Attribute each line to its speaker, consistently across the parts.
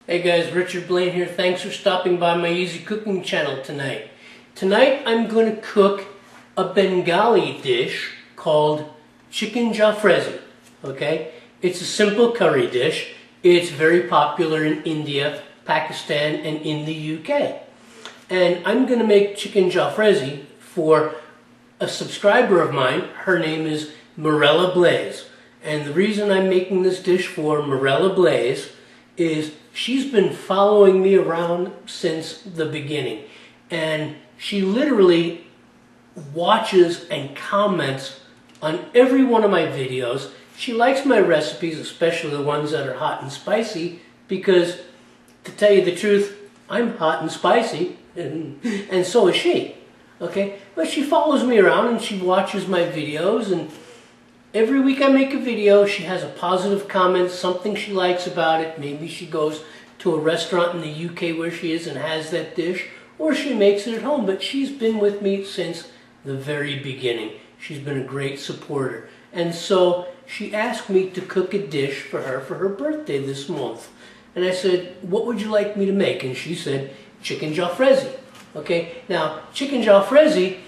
Speaker 1: Hey guys, Richard Blaine here. Thanks for stopping by my easy cooking channel tonight. Tonight I'm going to cook a Bengali dish called chicken Jalfrezi. Okay? It's a simple curry dish. It's very popular in India, Pakistan, and in the UK. And I'm going to make chicken Jalfrezi for a subscriber of mine. Her name is Morella Blaze. And the reason I'm making this dish for Morella Blaze is she's been following me around since the beginning, and she literally watches and comments on every one of my videos. She likes my recipes, especially the ones that are hot and spicy, because to tell you the truth, I'm hot and spicy, and so is she. Okay, but she follows me around and she watches my videos, and every week I make a video, she has a positive comment, something she likes about it. Maybe she goes to a restaurant in the UK where she is and has that dish, or she makes it at home. But she's been with me since the very beginning. She's been a great supporter. And so she asked me to cook a dish for her birthday this month. And I said, what would you like me to make? And she said, chicken Jalfrezi. Okay, now chicken Jalfrezi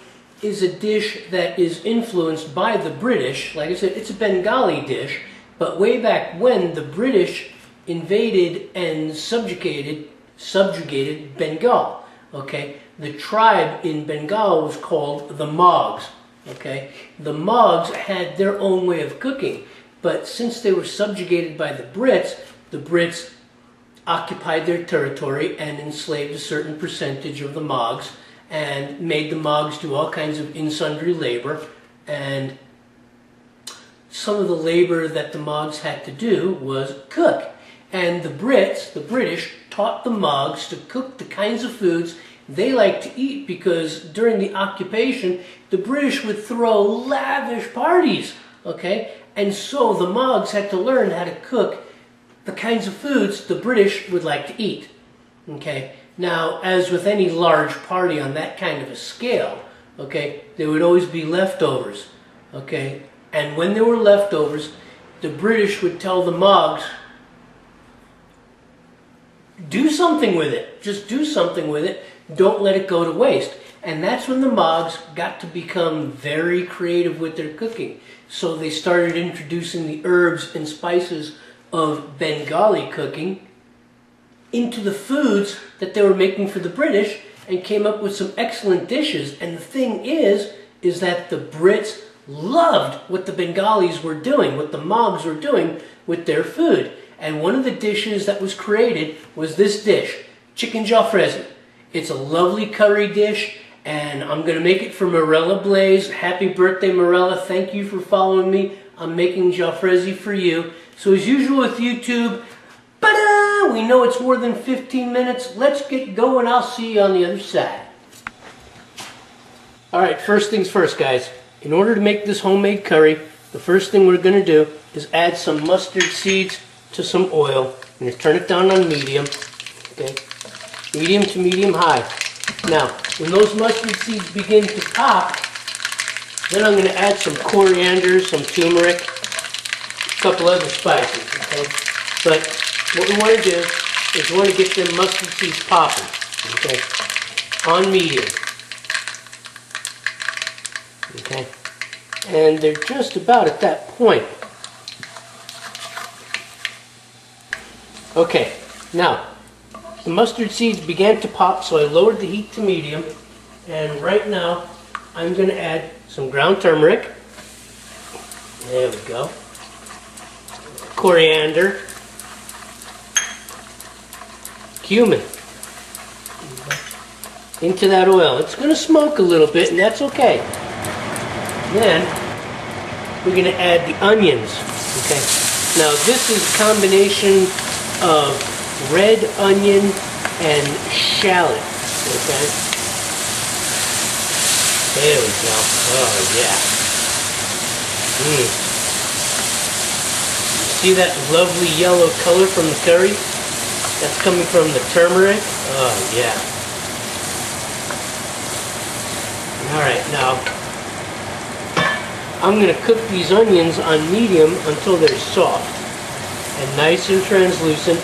Speaker 1: is a dish that is influenced by the British. Like I said, it's a Bengali dish, but way back when the British invaded and subjugated Bengal. Okay, the tribe in Bengal was called the Mogs. Okay, the Mogs had their own way of cooking, but since they were subjugated by the Brits occupied their territory and enslaved a certain percentage of the Mogs, and made the Mogs do all kinds of in-sundry labor. And some of the labor that the Mogs had to do was cook. And the British, taught the Mogs to cook the kinds of foods they like to eat, because during the occupation, the British would throw lavish parties, okay? And so the Mogs had to learn how to cook the kinds of foods the British would like to eat, okay? Now, as with any large party on that kind of a scale, okay, there would always be leftovers, okay? And when there were leftovers, the British would tell the Mogs, do something with it. Just do something with it. Don't let it go to waste. And that's when the Mogs got to become very creative with their cooking. So they started introducing the herbs and spices of Bengali cooking into the foods that they were making for the British, and came up with some excellent dishes. And the thing is that the Brits loved what the Bengalis were doing, what the Mogs were doing with their food. And one of the dishes that was created was this dish, chicken Jalfrezi. It's a lovely curry dish, and I'm going to make it for Morella Blaze. Happy birthday, Morella. Thank you for following me. I'm making Jalfrezi for you. So as usual with YouTube, we know it's more than 15 minutes. Let's get going. I'll see you on the other side. Alright, first things first, guys. In order to make this homemade curry, the first thing we're going to do is add some mustard seeds to some oil. I'm going to turn it down on medium. Okay, medium to medium high. Now, when those mustard seeds begin to pop, then I'm going to add some coriander, some turmeric, a couple other spices. Okay, but what we want to do is we want to get them mustard seeds popping, okay, on medium, okay, and they're just about at that point. Okay, now, the mustard seeds began to pop, so I lowered the heat to medium, and right now I'm going to add some ground turmeric, there we go, coriander, cumin into that oil. It's going to smoke a little bit, and that's okay. Then we're going to add the onions. Okay. Now this is a combination of red onion and shallot. Okay. There we go. Oh yeah. See that lovely yellow color from the curry? That's coming from the turmeric. Oh, yeah. Alright, now, I'm going to cook these onions on medium until they're soft and nice and translucent.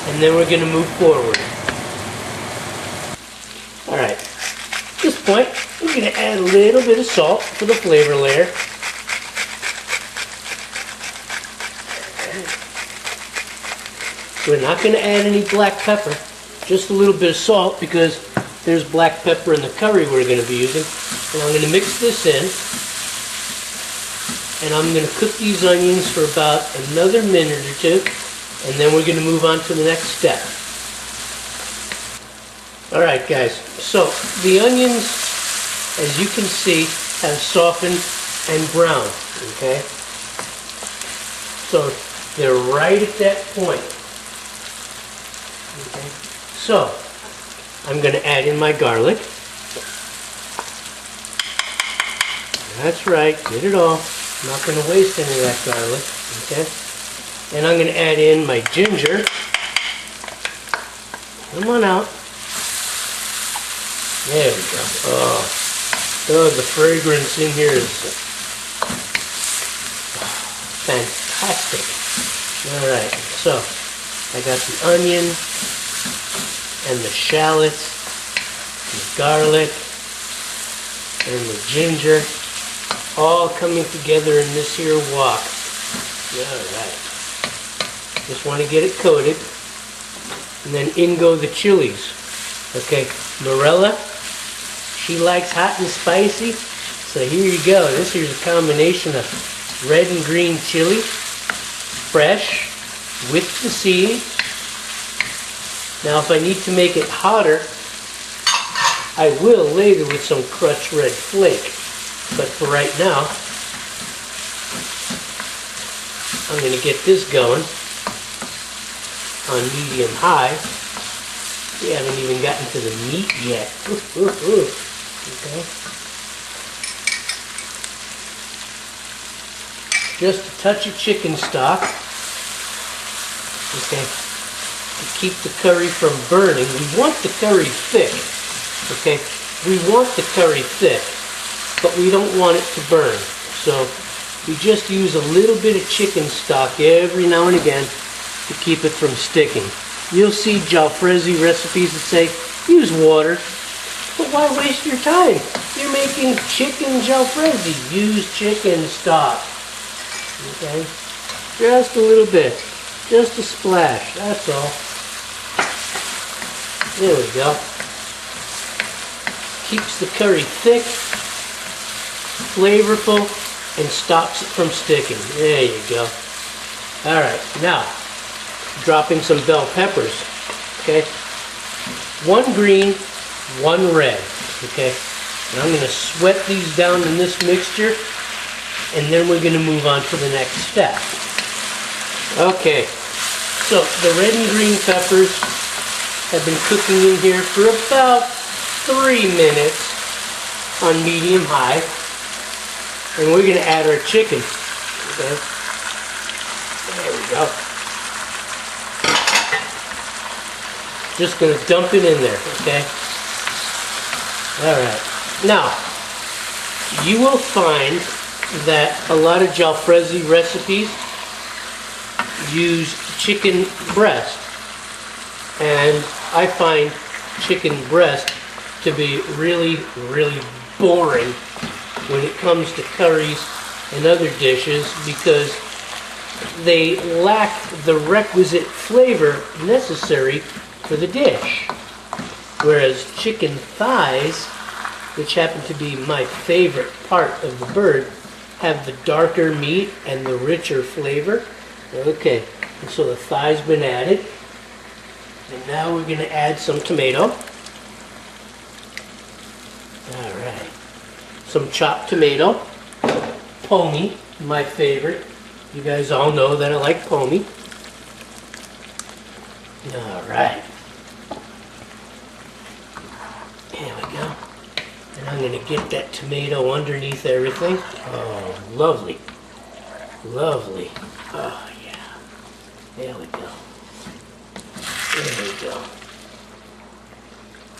Speaker 1: and then we're going to move forward. Alright, at this point, we're going to add a little bit of salt for the flavor layer. We're not going to add any black pepper, just a little bit of salt because there's black pepper in the curry we're going to be using. And I'm going to mix this in, and I'm going to cook these onions for about another minute or two, and then we're going to move on to the next step. Alright guys, so the onions, as you can see, have softened and browned, okay? So they're right at that point. Okay. So I'm going to add in my garlic. That's right, get it all. I'm not going to waste any of that garlic, okay? And I'm going to add in my ginger. Come on out. There we go. Oh, the fragrance in here is fantastic. All right, so I got the onion and the shallots, the garlic, and the ginger, all coming together in this here wok. Alright. Just want to get it coated. And then in go the chilies. Okay, Morella, she likes hot and spicy. So here you go. This here's a combination of red and green chili, fresh, with the seeds. Now if I need to make it hotter, I will later with some crushed red flake. But for right now, I'm going to get this going on medium high. We haven't even gotten to the meat yet. Okay. Just a touch of chicken stock. Okay. To keep the curry from burning. We want the curry thick. Okay. We want the curry thick, but we don't want it to burn. So we just use a little bit of chicken stock every now and again to keep it from sticking. You'll see Jalfrezi recipes that say use water, but why waste your time? You're making chicken Jalfrezi. Use chicken stock. Okay? Just a little bit. Just a splash. That's all. There we go. Keeps the curry thick, flavorful, and stops it from sticking. There you go. Alright, now dropping some bell peppers. Okay, one green, one red. Okay, and I'm going to sweat these down in this mixture, and then we're going to move on to the next step. Okay, so the red and green peppers have been cooking in here for about 3 minutes on medium high, and we're going to add our chicken. Okay, there we go. Just going to dump it in there. Okay. All right. Now, you will find that a lot of Jalfrezi recipes use chicken breast, and I find chicken breast to be really, really boring when it comes to curries and other dishes because they lack the requisite flavor necessary for the dish. Whereas chicken thighs, which happen to be my favorite part of the bird, have the darker meat and the richer flavor. Okay, and so the thigh's been added. And now we're going to add some tomato. Alright. Some chopped tomato. Pommy, my favorite. You guys all know that I like pommy. Alright. There we go. And I'm going to get that tomato underneath everything. Oh, lovely. Lovely. Oh, yeah. There we go. There we go.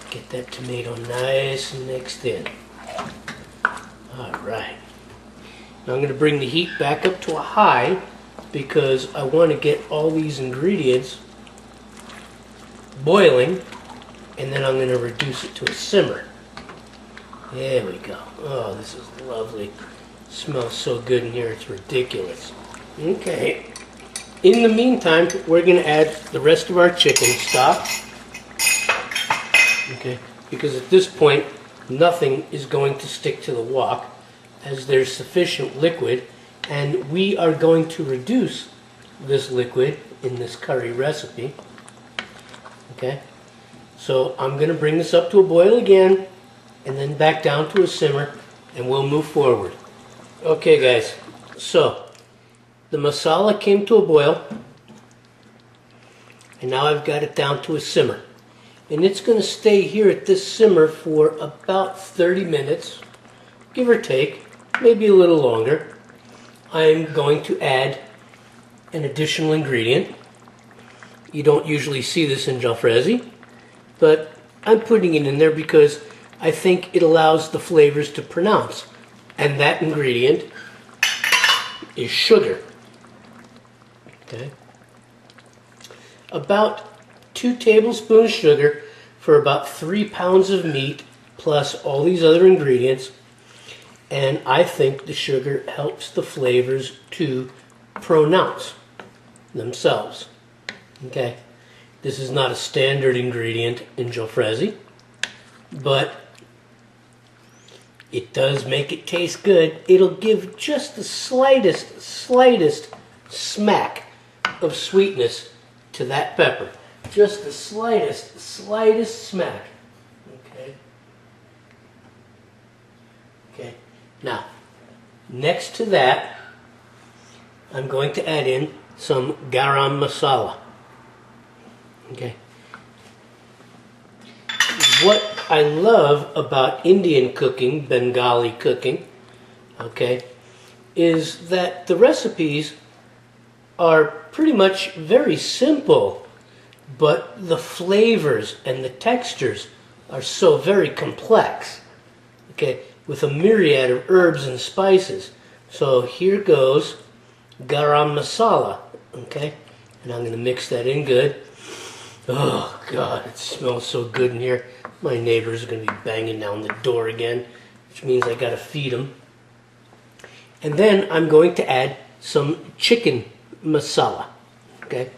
Speaker 1: Get that tomato nice and mixed in. Alright. Now I'm going to bring the heat back up to a high because I want to get all these ingredients boiling, and then I'm going to reduce it to a simmer. There we go. Oh, this is lovely. It smells so good in here, it's ridiculous. Okay. In the meantime, we're going to add the rest of our chicken stock. Okay, because at this point, nothing is going to stick to the wok as there's sufficient liquid, and we are going to reduce this liquid in this curry recipe. Okay, so I'm going to bring this up to a boil again and then back down to a simmer, and we'll move forward. Okay guys, so the masala came to a boil, and now I've got it down to a simmer. And it's going to stay here at this simmer for about 30 minutes, give or take, maybe a little longer. I'm going to add an additional ingredient. You don't usually see this in Jalfrezi, but I'm putting it in there because I think it allows the flavors to pronounce. And that ingredient is sugar. Okay. About 2 tablespoons sugar for about 3 pounds of meat plus all these other ingredients. And I think the sugar helps the flavors to pronounce themselves. Okay, this is not a standard ingredient in Jalfrezi, but it does make it taste good. It'll give just the slightest smack of sweetness to that pepper. Just the slightest smack. Okay. Okay. Now, next to that, I'm going to add in some garam masala. Okay. What I love about Indian cooking, Bengali cooking, okay, is that the recipes are pretty much very simple, but the flavors and the textures are so very complex, okay, with a myriad of herbs and spices. So here goes garam masala, okay, and I'm going to mix that in good. Oh God, it smells so good in here. My neighbors are going to be banging down the door again, which means I got to feed them. And then I'm going to add some chicken masala, okay?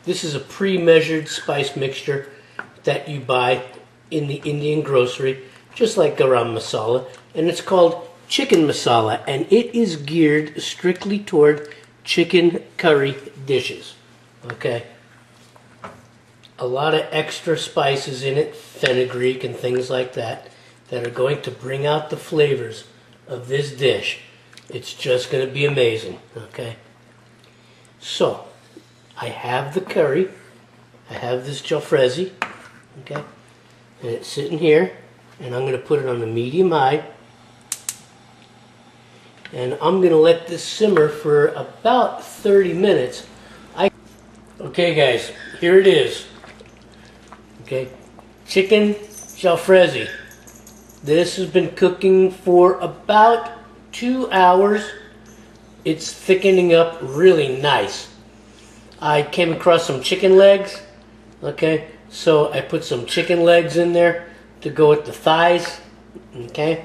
Speaker 1: This is a pre-measured spice mixture that you buy in the Indian grocery, just like garam masala, and it's called chicken masala, and it is geared strictly toward chicken curry dishes, okay? A lot of extra spices in it, fenugreek and things like that, that are going to bring out the flavors of this dish. It's just going to be amazing, okay? So, I have the curry, I have this Jalfrezi, okay? And it's sitting here, and I'm going to put it on the medium high. And I'm going to let this simmer for about 30 minutes. Okay guys, here it is. Okay, chicken Jalfrezi. This has been cooking for about 2 hours. It's thickening up really nice. I came across some chicken legs, okay, so I put some chicken legs in there to go with the thighs, okay,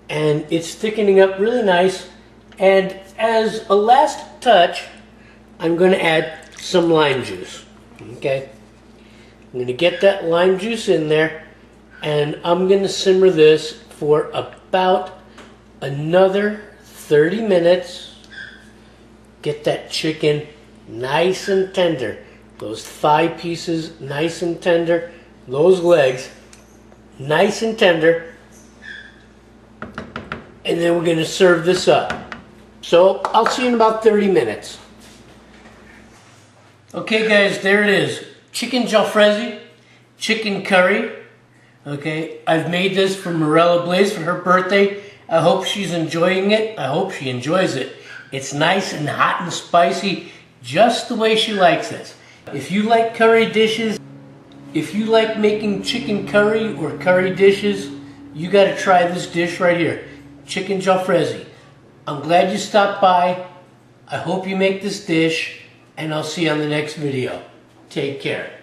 Speaker 1: and it's thickening up really nice. And as a last touch, I'm going to add some lime juice, okay. I'm going to get that lime juice in there, and I'm going to simmer this for about another 30 minutes. Get that chicken nice and tender. Those thigh pieces nice and tender. Those legs nice and tender. And then we're going to serve this up. So I'll see you in about 30 minutes. Okay guys, there it is. Chicken Jalfrezi, chicken curry. Okay, I've made this for Morella Blaze for her birthday. I hope she's enjoying it. I hope she enjoys it. It's nice and hot and spicy, just the way she likes it. If you like curry dishes, if you like making chicken curry or curry dishes, you got to try this dish right here, chicken Jalfrezi. I'm glad you stopped by. I hope you make this dish. and I'll see you on the next video. Take care.